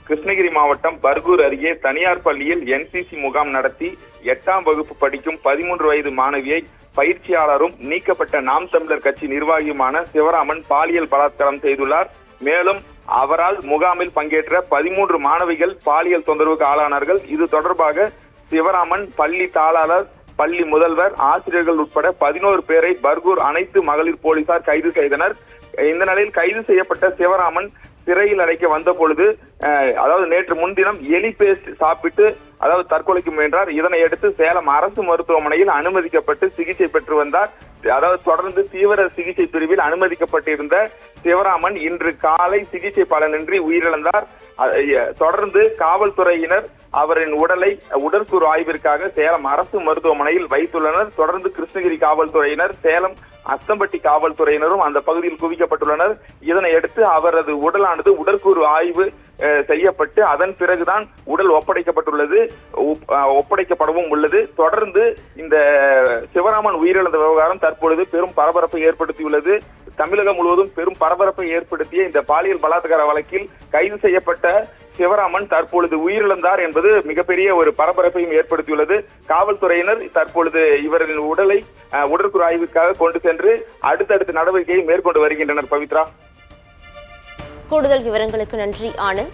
கிருஷ்ணகிரி மாவட்டம் பர்கூர் அருகே தனியார் பள்ளியில் என்சிசி முகாம் நடத்தி 8ஆம் வகுப்பு படிக்கும் 13 வயது மாணவியை பயிற்சியாளரும் நீக்கப்பட்ட நாம் தமிழர் கட்சி நிர்வாகியுமான சிவராமன் பாலியல் பலாத்காரம் செய்துள்ளார். மேலும் அவரால் முகாமில் பங்கேற்ற 13 மாணவிகள் பாலியல் தொந்தரவுக்கு ஆளானார்கள். இது தொடர்பாக சிவராமன் பள்ளி தாளாளர், பள்ளி முதல்வர், ஆசிரியர்கள் உட்பட 11 பேரை பர்கூர் அனைத்து மகளிர் போலீசார் கைது செய்தனர். இந்த நிலையில் கைது செய்யப்பட்ட சிவராமன் சிறையில் அடைக்க வந்த பொழுது அதாவது நேற்று முன்தினம் எலி பேஸ்ட் சாப்பிட்டு தற்கொலைக்கு முயன்றார். இதனை அடுத்து சேலம் அரசு மருத்துவமனையில் அனுமதிக்கப்பட்டு சிகிச்சை பெற்று வந்தார். தொடர்ந்து தீவிர சிகிச்சை பிரிவில் அனுமதிக்கப்பட்டிருந்த சிவராமன் இன்று காலை சிகிச்சை பலனின்றி உயிரிழந்தார். தொடர்ந்து காவல்துறையினர் அவரின் உடலை உடற்கூறு ஆய்விற்காக சேலம் அரசு மருத்துவமனையில் வைத்துள்ளனர். தொடர்ந்து கிருஷ்ணகிரி காவல்துறையினர், சேலம் அஸ்தம்பட்டி காவல்துறையினரும் அந்த பகுதியில் குவிக்கப்பட்டுள்ளனர். இதனையடுத்து அவரது உடலானது உடற்கூறு ஆய்வு செய்யப்பட்டு அதன் பிறகுதான் உடல் ஒப்படைக்கப்படவும் உள்ளது. தொடர்ந்து இந்த சிவராமன் உயிரிழந்த விவகாரம் தற்பொழுது பெரும் பரபரப்பை ஏற்படுத்தியுள்ளது. தமிழகம் முழுவதும் பெரும் பரபரப்பை ஏற்படுத்திய இந்த பாலியல் பலாத்கார வழக்கில் கைது செய்யப்பட்ட சிவராமன் தற்பொழுது உயிரிழந்தார் என்பது மிகப்பெரிய ஒரு பரபரப்பையும் ஏற்படுத்தியுள்ளது. காவல்துறையினர் தற்பொழுது இவரின் உடலை உடற்கூறு ஆய்வுக்காக கொண்டு சென்று அடுத்தடுத்த நடவடிக்கையை மேற்கொண்டு வருகின்றனர். பவித்ரா, கூடுதல் விவரங்களுக்கு நன்றி ஆனந்த்.